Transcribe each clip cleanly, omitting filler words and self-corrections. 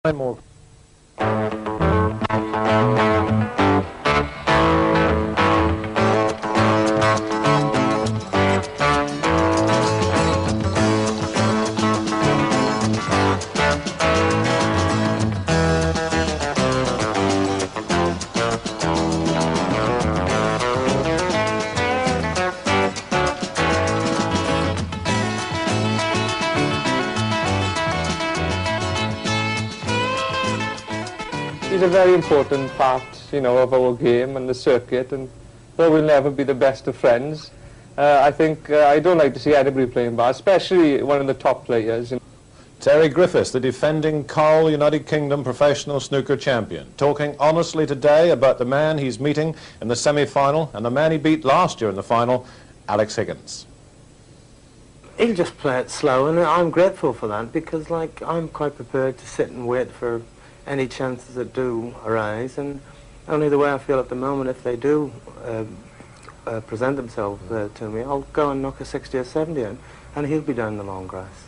More. He's a very important part, of our game and the circuit, and though we'll never be the best of friends, I think I don't like to see anybody playing bad, especially one of the top players. Terry Griffiths, the defending Carl United Kingdom professional snooker champion, talking honestly today about the man he's meeting in the semi-final and the man he beat last year in the final, Alex Higgins. He'll just play it slow, and I'm grateful for that, because I'm quite prepared to sit and wait for any chances that do arise, and only the way I feel at the moment, if they do present themselves to me, I'll go and knock a 60 or 70 in, and he'll be down the long grass.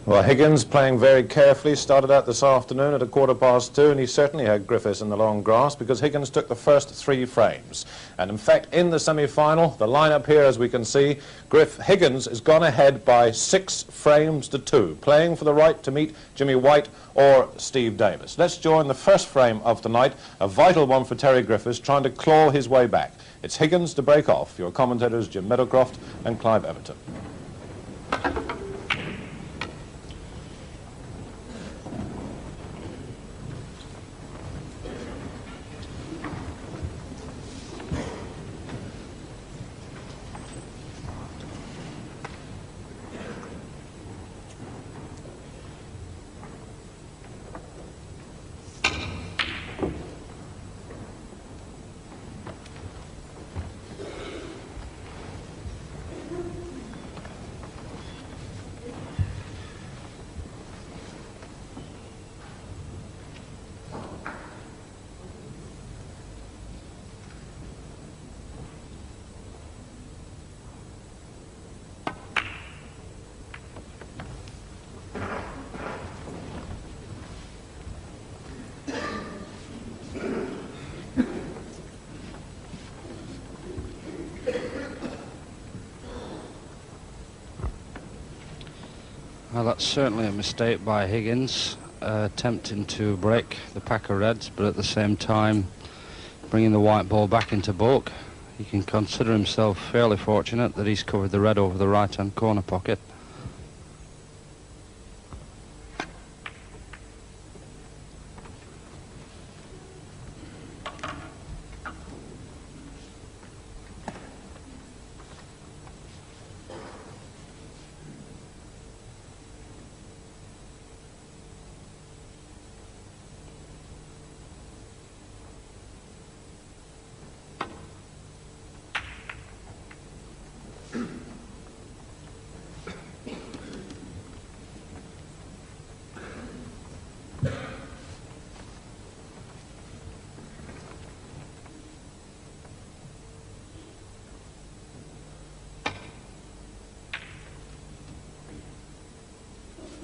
Well, Higgins playing very carefully, started out this afternoon at 2:15, and he certainly had Griffiths in the long grass because Higgins took the first 3 frames. And in fact, in the semi-final, the lineup here, as we can see, Higgins has gone ahead by 6 frames to 2, playing for the right to meet Jimmy White or Steve Davis. Let's join the first frame of the night, a vital one for Terry Griffiths, trying to claw his way back. It's Higgins to break off. Your commentators, Jim Meadowcroft and Clive Everton. Well, that's certainly a mistake by Higgins, attempting to break the pack of reds, but at the same time bringing the white ball back into bulk. He can consider himself fairly fortunate that he's covered the red over the right-hand corner pocket.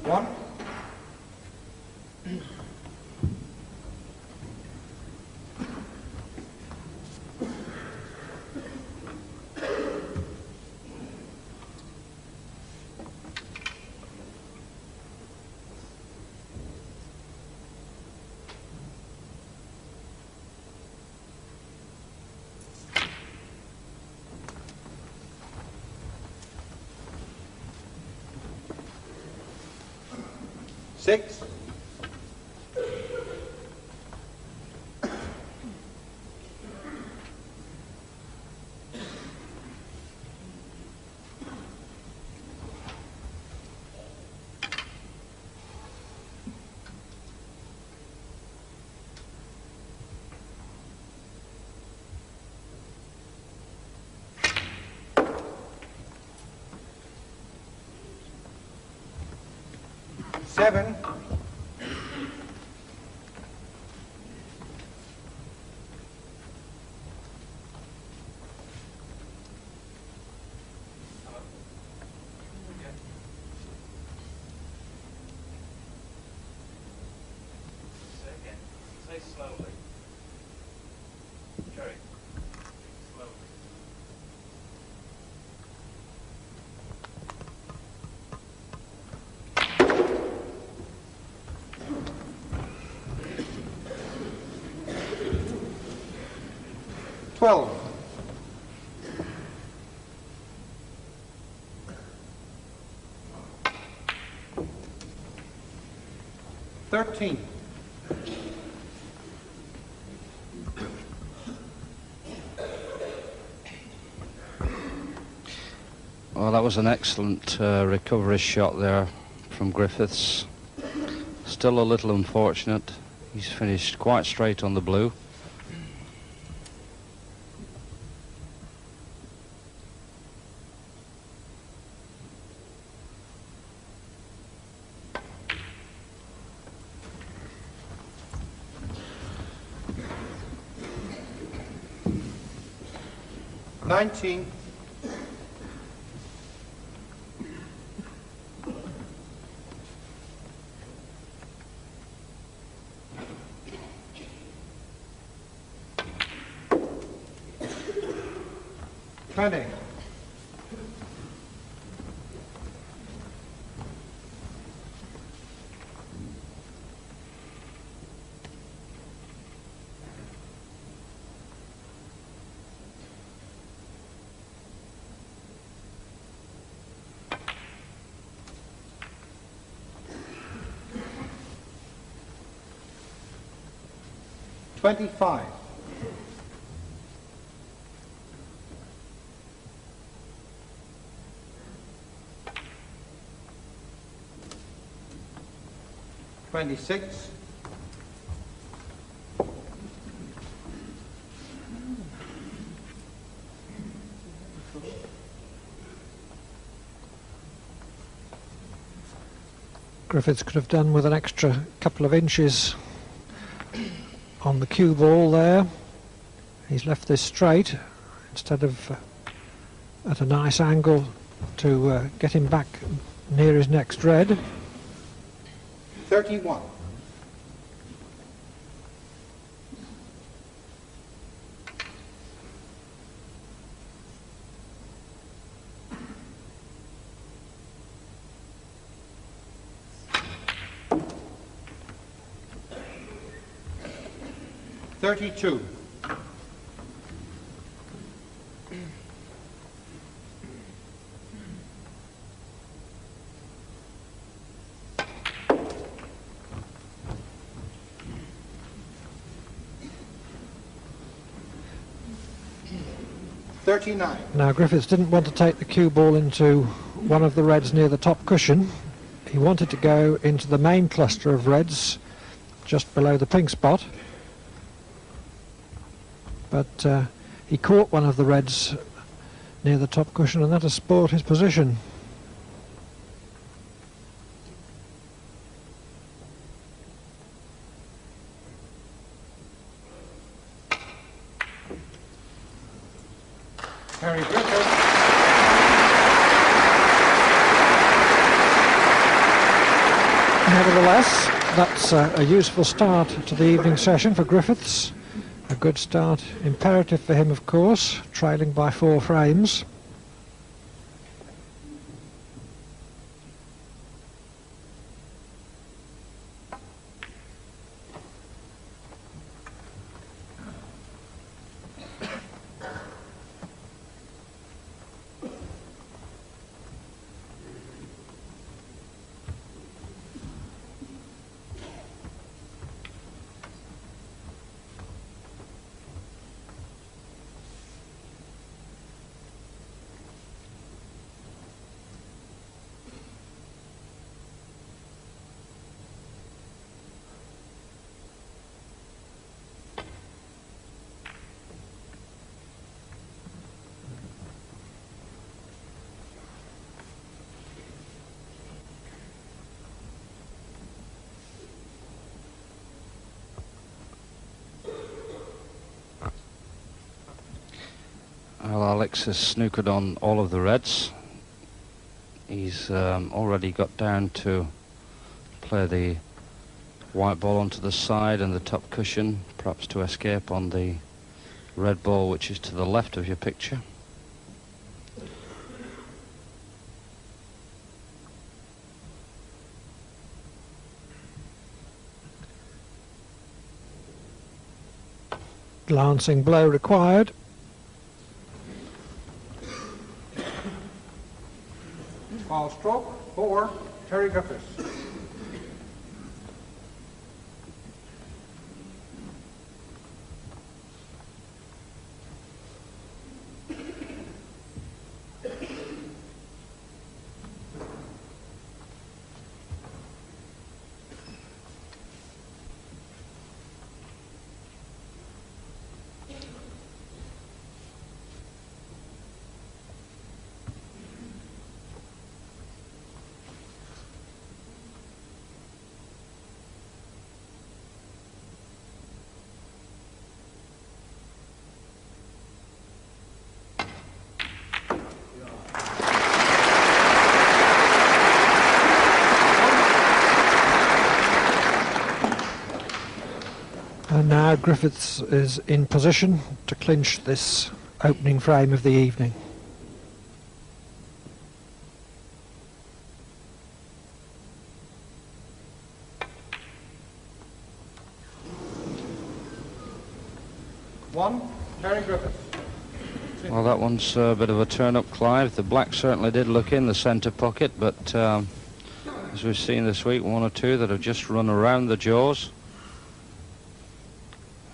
One. Six. Seven. Play slowly. Jerry, slowly. Well, that was an excellent recovery shot there from Griffiths. Still a little unfortunate. He's finished quite straight on the blue. Griffiths could have done with an extra couple of inches on the cue ball there. He's left this straight instead of at a nice angle to get him back near his next red. 31. $32. $39. Now Griffiths didn't want to take the cue ball into one of the reds near the top cushion. He wanted to go into the main cluster of reds just below the pink spot. But he caught one of the reds near the top cushion, and that has spoiled his position. Harry Griffiths. Nevertheless, that's a useful start to the evening session for Griffiths. A good start, imperative for him of course, trailing by 4 frames. Well, Alex has snookered on all of the reds. He's already got down to play the White ball onto the side and the top cushion, perhaps to escape on the red ball, which is to the left of your picture. Glancing blow required. Ball stroke for Terry Griffiths. And now Griffiths is in position to clinch this opening frame of the evening. One, Terry Griffiths. Well, that one's a bit of a turn-up, Clive. The black certainly did look in the centre pocket, but as we've seen this week, one or two that have just run around the jaws.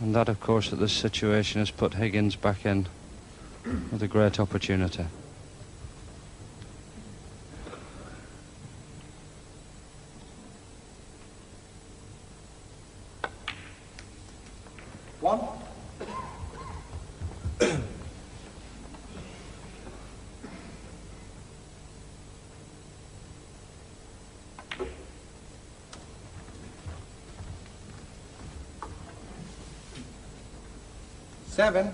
And that, of course, at this situation has put Higgins back in with a great opportunity. One. Seven.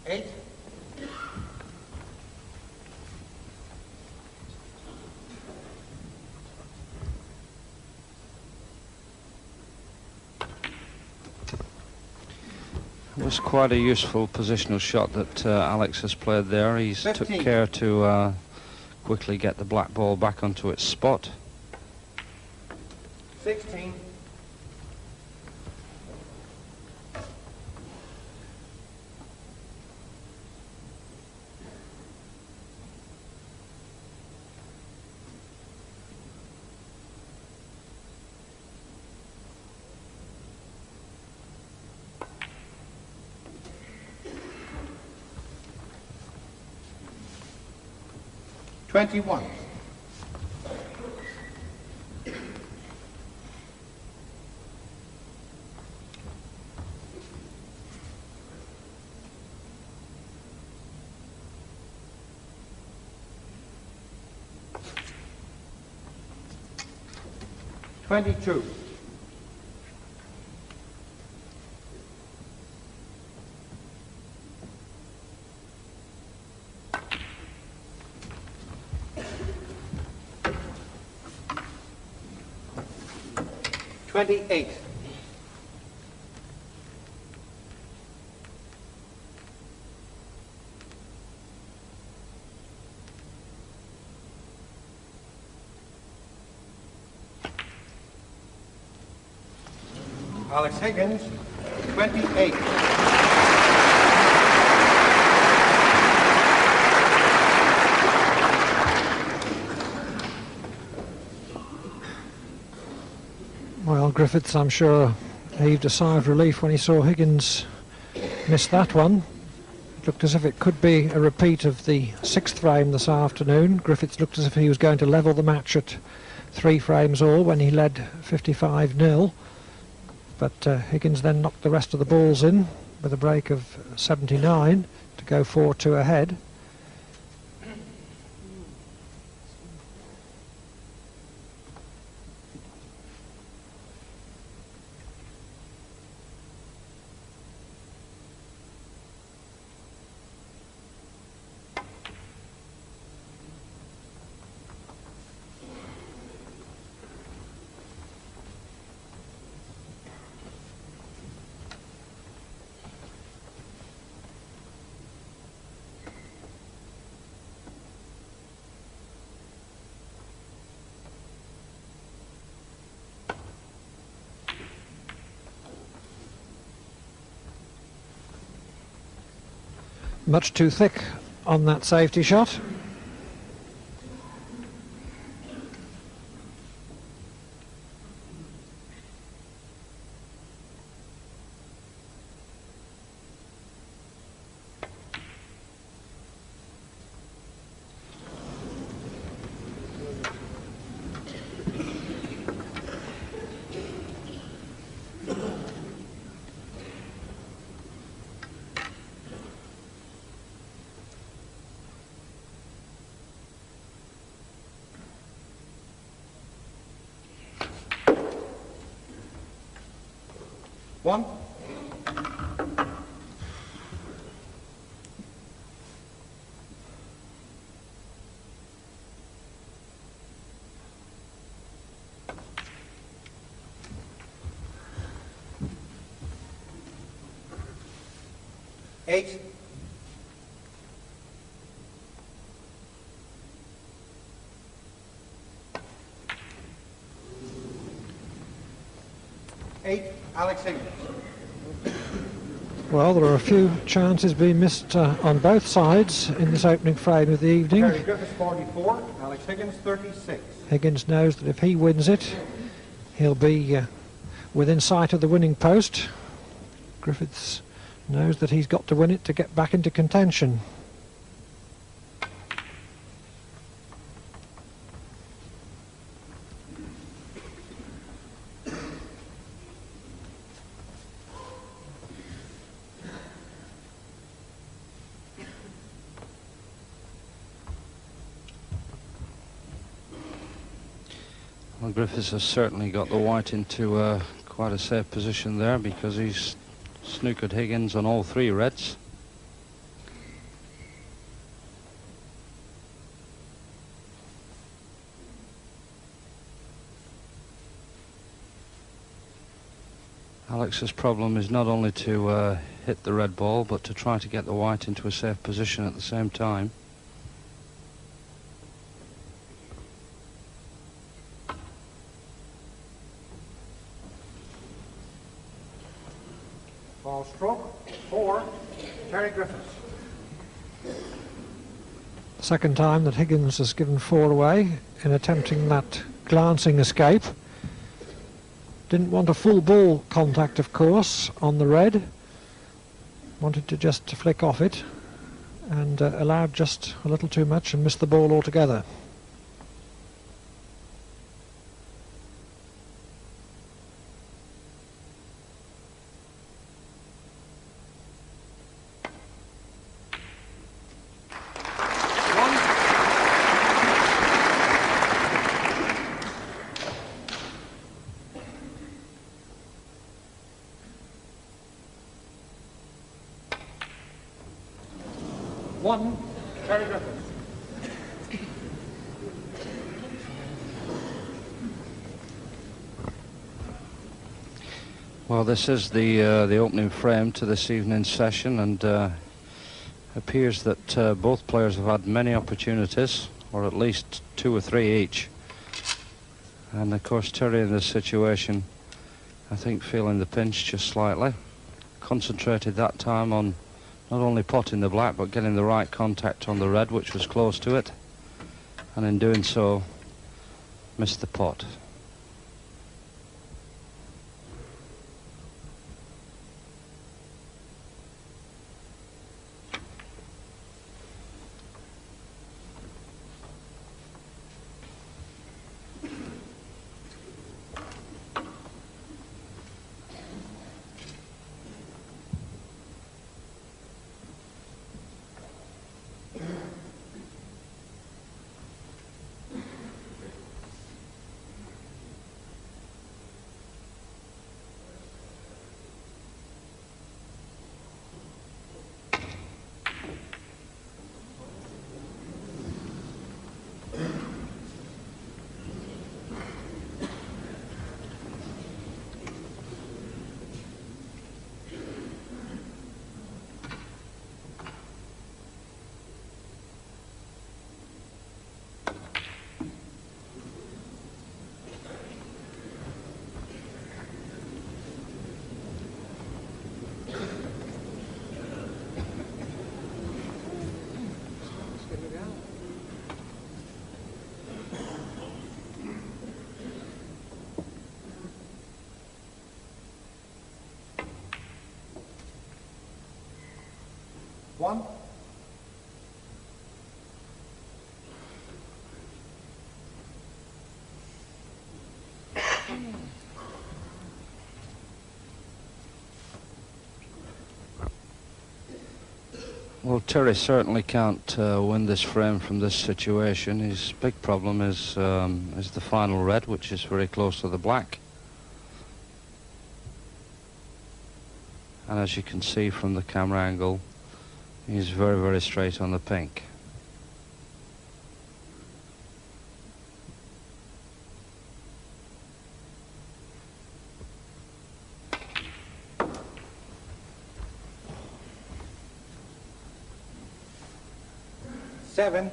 Eight. It was quite a useful positional shot that Alex has played there. He's 15. took care to quickly get the black ball back onto its spot. 16. $21. $22. $28. Alex Higgins, 28. Well, Griffiths, I'm sure, heaved a sigh of relief when he saw Higgins miss that one. It looked as if it could be a repeat of the sixth frame this afternoon. Griffiths looked as if he was going to level the match at 3 frames all when he led 55-0. But Higgins then knocked the rest of the balls in with a break of 79 to go 4-2 ahead. much too thick on that safety shot. One. Eight. Eight, Alex Higgins. Well, there are a few chances being missed on both sides in this opening frame of the evening. Terry Griffiths 44, Alex Higgins 36. Higgins knows that if he wins it, he'll be within sight of the winning post. Griffiths knows that he's got to win it to get back into contention. Well, Griffiths has certainly got the white into quite a safe position there, because he's snookered Higgins on all three reds. Alex's problem is not only to hit the red ball, but to try to get the white into a safe position at the same time. Ball stroke 4, Terry Griffiths. Second time that Higgins has given 4 away in attempting that glancing escape. Didn't want a full ball contact, of course, on the red. Wanted to just flick off it, and allowed just a little too much and missed the ball altogether. One, Terry Griffiths. Well, this is the opening frame to this evening's session, and appears that both players have had many opportunities, or at least 2 or 3 each. And of course, Terry in this situation, I think, feeling the pinch just slightly. Concentrated that time on not only potting the black, but getting the right contact on the red, which was close to it, and in doing so missed the pot. 1. Well, Terry certainly can't win this frame from this situation. His big problem is the final red, which is very close to the black. And as you can see from the camera angle, he's very, very straight on the pink. Seven.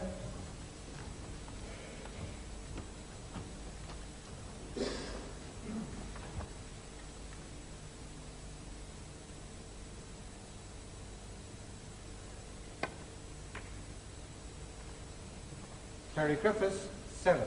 Terry Griffiths, 7.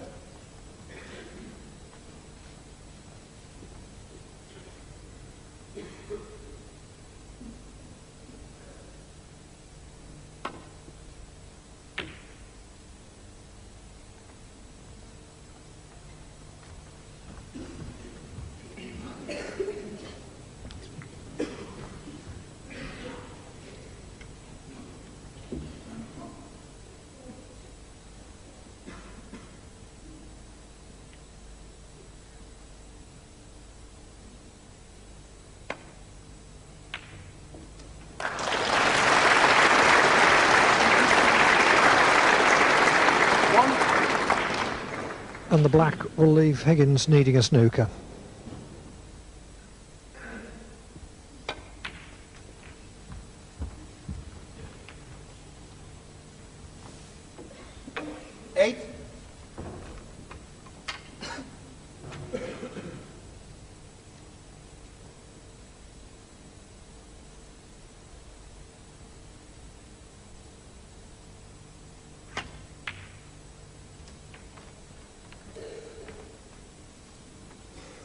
And the black will leave Higgins needing a snooker. Eight.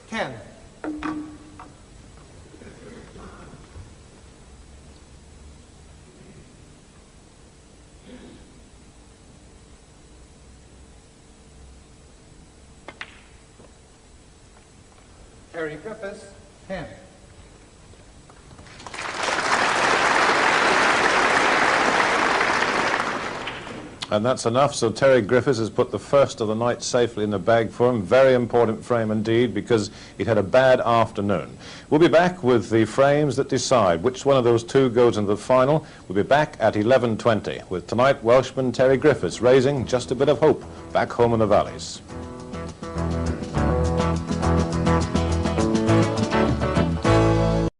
Ten. Terry Griffiths, 10. And that's enough, so Terry Griffiths has put the first of the night safely in the bag for him. Very important frame indeed, because he'd had a bad afternoon. We'll be back with the frames that decide which one of those two goes into the final. We'll be back at 11:20 with tonight Welshman Terry Griffiths raising just a bit of hope back home in the valleys.